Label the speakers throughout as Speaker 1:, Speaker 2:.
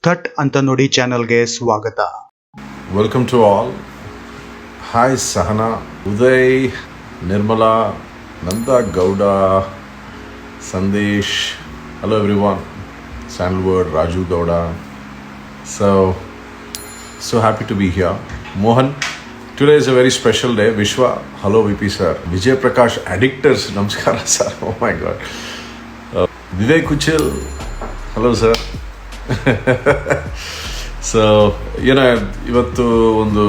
Speaker 1: ಥಟ್ ಅಂತ ನುಡಿ ಚಾನೆಲ್ಗೆ ಸ್ವಾಗತ.
Speaker 2: Welcome to all. Hi Sahana, Uday, Nirmala, Nanda Gowda, Sandesh. Hello everyone. Sandalwood, Raju Gowda. So happy to be here. Mohan, today is a very special day. Vishwa, hello VP sir. Vijay Prakash, Addictors, Namaskara sir. Oh my god. Vivek Kuchil, hello sir. So, ಇವತ್ತು ಒಂದು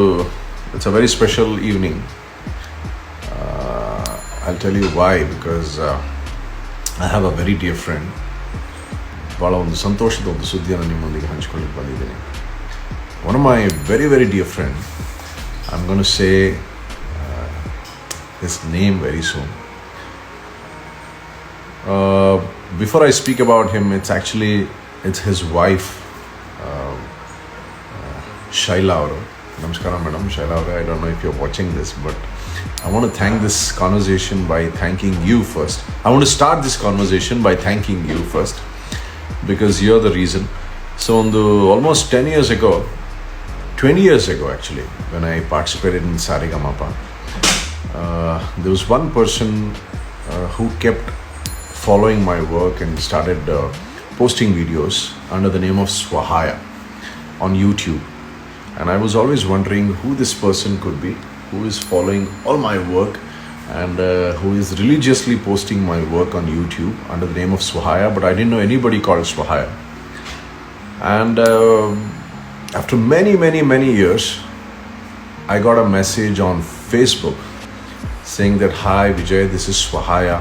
Speaker 2: it's a very special evening. I'll tell you why, because I have a very dear friend. ಭಾಳ ಒಂದು ಸಂತೋಷದ ಒಂದು ಸುದ್ದಿಯನ್ನು ನಿಮ್ಮೊಂದಿಗೆ ಹಂಚ್ಕೊಳ್ಳಿಕ್ಕೆ ಬಂದಿದ್ದೀನಿ. One of my very, very dear friend, I'm going to say his name very soon. Before I speak about him, it's his wife, Shaila Auru. Namaskara madam, Shaila Auru. I don't know if you're watching this, but I want to thank this conversation by thanking you first. I want to start this conversation by thanking you first, because you're the reason. So almost 10 years ago, 20 years ago actually, when I participated in Saregamapa, there was one person who kept following my work and started posting videos under the name of Swahaya on YouTube. And I was always wondering who this person could be, who is following all my work and who is religiously posting my work on YouTube under the name of Swahaya, but I didn't know anybody called Swahaya. And after many, many, many years, I got a message on Facebook saying that, "Hi Vijay, this is Swahaya.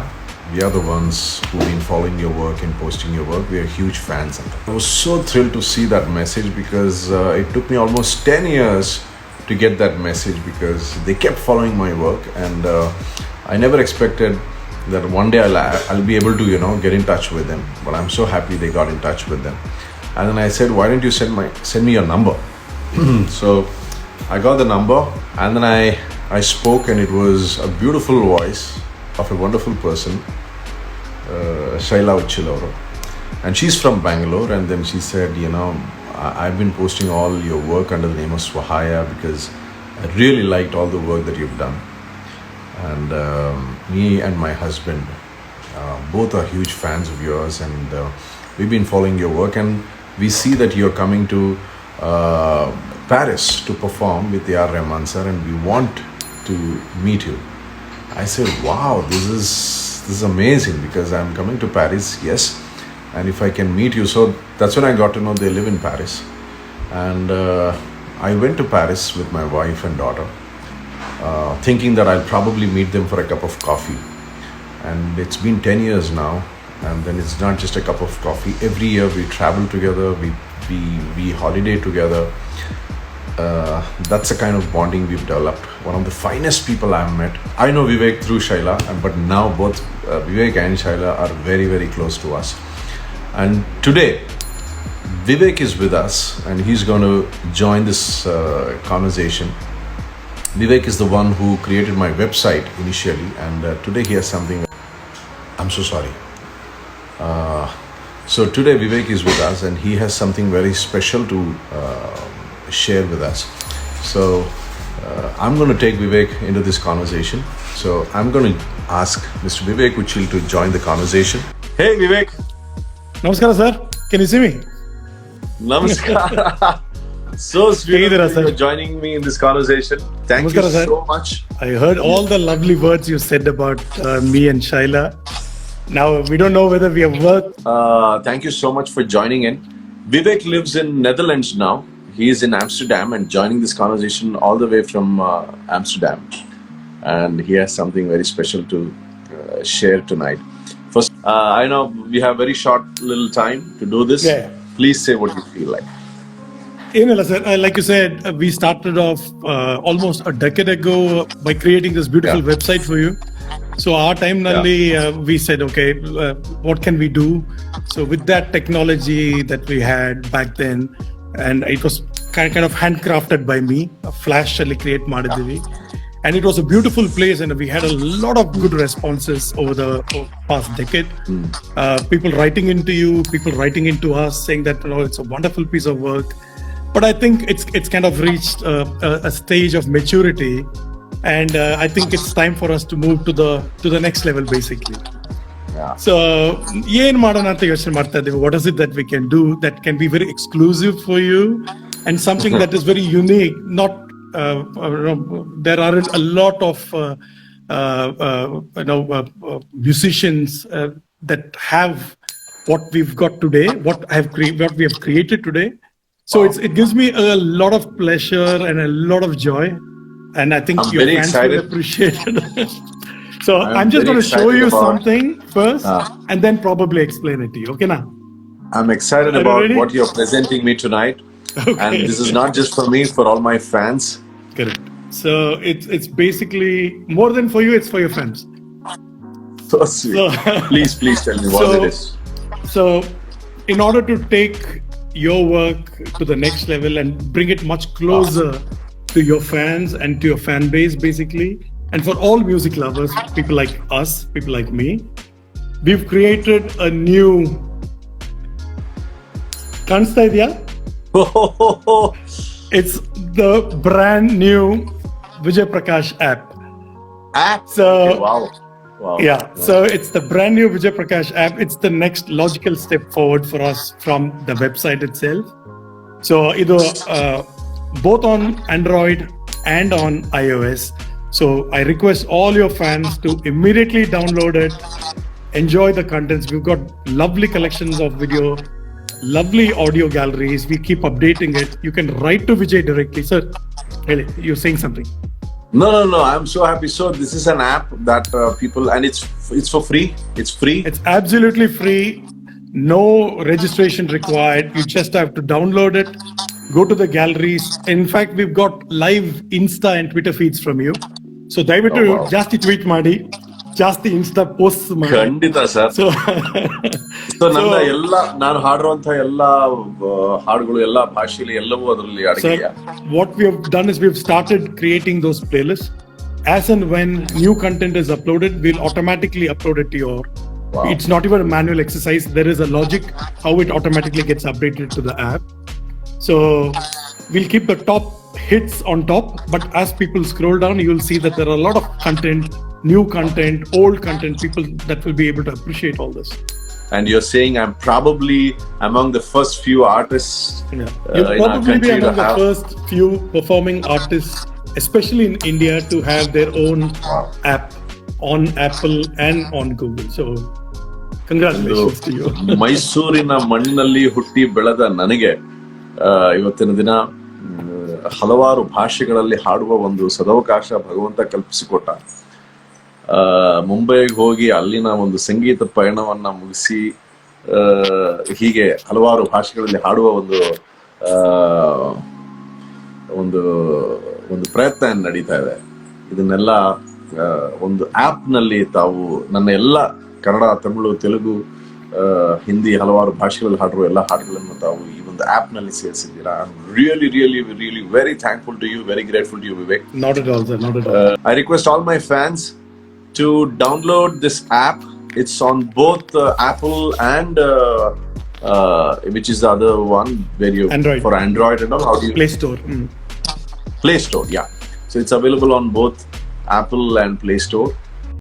Speaker 2: We are the ones who've been following your work and posting your work. We are huge fans." I was so thrilled to see that message, because it took me almost 10 years to get that message, because they kept following my work, and I never expected that one day I'll be able to get in touch with them. But I'm so happy they got in touch with them. And then I said, "Why don't you send me your number?" So I got the number, and then I spoke, and it was a beautiful voice of a wonderful person, Shaila Auru. And she's from Bangalore. And then she said, I've been posting all your work under the name of Swahaya because I really liked all the work that you've done. And me and my husband both are huge fans of yours, and we've been following your work, and we see that you're coming to Paris to perform with A.R. Rahman sir, and we want to meet you. I said, wow, this is amazing, because I'm coming to Paris, yes, and if I can meet you. So that's when I got to know they live in Paris. And I went to Paris with my wife and daughter, thinking that I'll probably meet them for a cup of coffee. And it's been 10 years now, and then it's not just a cup of coffee. Every year we travel together, we holiday together. That's the kind of bonding we've developed. One of the finest people I've met. I know Vivek through Shaila, but now both Vivek and Shaila are very, very close to us. And today, Vivek is with us, and he's going to join this conversation. Vivek is the one who created my website initially, and today he has something. I'm so sorry. So today Vivek is with us, and he has something very special to share with us. So I'm going to take Vivek into this conversation. So I'm going to ask Mr. Vivek Kuchil to join the conversation. Hey Vivek.
Speaker 3: Namaskara sir. Can you see me?
Speaker 2: Namaskar. So sweet of you joining me in this conversation. Thank
Speaker 3: Namaskara,
Speaker 2: you
Speaker 3: sir.
Speaker 2: so much.
Speaker 3: I heard all the lovely words you said about me and Shaila. Now we don't know whether we have worked.
Speaker 2: Thank you so much for joining in. Vivek lives in Netherlands now. He is in Amsterdam and joining this conversation all the way from Amsterdam. And he has something very special to share tonight. First, I know we have very short little time to do this.
Speaker 3: Yeah.
Speaker 2: Please say what you feel like.
Speaker 3: Sir, like you said, we started off almost a decade ago by creating this beautiful website for you. So our time we said, okay, what can we do? So with that technology that we had back then, and it was kind of handcrafted by me, Flash ಅಲ್ಲಿ create ಮಾಡಿದ್ವಿ. and it was a beautiful place, and we had a lot of good responses over the past decade. People writing into you, people writing into us, saying that it's a wonderful piece of work. But I think it's kind of reached a stage of maturity, and I think it's time for us to move to the next level, basically.
Speaker 2: Yeah.
Speaker 3: So, ಏನ್ ಮಾಡೋಣ ಅಂತ ಯೋಚನೆ ಮಾಡ್ತಾ ಇದ್ದೀವಿ. What is it that we can do that can be very exclusive for you and something that is very unique? Not there aren't a lot of musicians that have what we've got today, what we have created today. So it gives me a lot of pleasure and a lot of joy, and I think
Speaker 2: I'm
Speaker 3: your
Speaker 2: very
Speaker 3: fans
Speaker 2: excited.
Speaker 3: will appreciate it. So I'm just
Speaker 2: very
Speaker 3: going to show
Speaker 2: excited
Speaker 3: you
Speaker 2: about-
Speaker 3: something first, and then probably explain it to you. Okay, now.
Speaker 2: I'm excited
Speaker 3: Are you
Speaker 2: about
Speaker 3: ready?
Speaker 2: what you're presenting me tonight.
Speaker 3: Okay.
Speaker 2: And this is not just for me, for all my fans.
Speaker 3: Correct. So it's basically more than for you; it's for your fans.
Speaker 2: So sweet.
Speaker 3: So-
Speaker 2: Please tell me what
Speaker 3: So-
Speaker 2: it is.
Speaker 3: So, in order to take your work to the next level and bring it much closer to your fans and to your fan base, basically, and for all music lovers, people like us, people like me, we've created a new. Kaansta idea? It's the brand new Vijay Prakash app.
Speaker 2: App.
Speaker 3: So-
Speaker 2: Okay, wow.
Speaker 3: Yeah, so it's the brand new Vijay Prakash app. It's the next logical step forward for us from the website itself. So either both on Android and on iOS. So I request all your fans to immediately download it, enjoy the contents. We've got lovely collections of video, lovely audio galleries. We keep updating it. You can write to Vijay directly. Sir, really, you're saying something.
Speaker 2: No. I'm so happy. So this is an app that people, and it's for free. It's free.
Speaker 3: It's absolutely free, no registration required. You just have to download it, go to the galleries. In fact, we've got live Insta and Twitter feeds from you. So ದಯವಿಟ್ಟು
Speaker 2: Oh, wow.
Speaker 3: ಜಾಸ್ತಿ tweet ಮಾಡಿ, ಜಾಸ್ತಿ insta post ಮಾಡಿ.
Speaker 2: ಖಂಡಿತ sir.
Speaker 3: So
Speaker 2: so ನನ್ನ ಎಲ್ಲ ನಾನು ಹಾಡುವಂತ ಎಲ್ಲ ಹಾಡುಗಳು ಎಲ್ಲ ಭಾಷೆಯಲ್ಲಿ ಎಲ್ಲವೂ ಅದರಲ್ಲಿ
Speaker 3: Sir,
Speaker 2: ಅಡಗಿದೆಯಾ?
Speaker 3: what we have done is we've started creating those playlists. As and when new content is uploaded, we'll automatically upload it to your.
Speaker 2: Wow.
Speaker 3: It's not even a manual exercise. There is a logic how it automatically gets updated to the app. So we'll keep the top hits on top, but as people scroll down, you'll see that there are a lot of content, new content, old content, people that will be able to appreciate all this.
Speaker 2: And you're saying I'm probably among the first few artists
Speaker 3: Yeah.
Speaker 2: in
Speaker 3: You'll
Speaker 2: our
Speaker 3: probably be
Speaker 2: country to
Speaker 3: among the
Speaker 2: have.
Speaker 3: first few performing artists, especially in India, to have their own
Speaker 2: Wow.
Speaker 3: app on Apple and on Google. So, congratulations to you.
Speaker 2: ಮೈಸೂರಿನ ಮಣ್ಣಿನಲ್ಲಿ ಹುಟ್ಟಿ ಬೆಳೆದ ನನಗೆ ಇವತ್ತಿನ ದಿನ ಹಲವಾರು ಭಾಷೆಗಳಲ್ಲಿ ಹಾಡುವ ಒಂದು ಸದವಕಾಶ ಭಗವಂತ ಕಲ್ಪಿಸಿಕೊಟ್ಟ. ಮುಂಬೈಗೆ ಹೋಗಿ ಅಲ್ಲಿನ ಒಂದು ಸಂಗೀತ ಪಯಣವನ್ನ ಮುಗಿಸಿ ಹೀಗೆ ಹಲವಾರು ಭಾಷೆಗಳಲ್ಲಿ ಹಾಡುವ ಒಂದು ಪ್ರಯತ್ನ ನಡೀತಾ ಇದೆ. ಇದನ್ನೆಲ್ಲ ಒಂದು ಆಪ್ ನಲ್ಲಿ ತಾವು ನನ್ನ ಎಲ್ಲ ಕನ್ನಡ, ತಮಿಳು, ತೆಲುಗು, ಹಿಂದಿ ಹಲವಾರು ಭಾಷೆಗಳಲ್ಲಿ ಹಾಡುವ ಎಲ್ಲ ಹಾಡುಗಳನ್ನು ತಾವು ಈ ಒಂದು ಆಪ್ ನಲ್ಲಿ ಸೇರಿಸಿದ್ದೀರಾ. I am really very thankful to you, very grateful to you, Vivek.
Speaker 3: Not at all, sir. Not at all.
Speaker 2: I request all my fans to download this app. It's on both Apple and which is the other one where you
Speaker 3: Android.
Speaker 2: for Android and all. How do you
Speaker 3: Play Store.
Speaker 2: Play Store? Yeah. So it's available on both Apple and Play Store.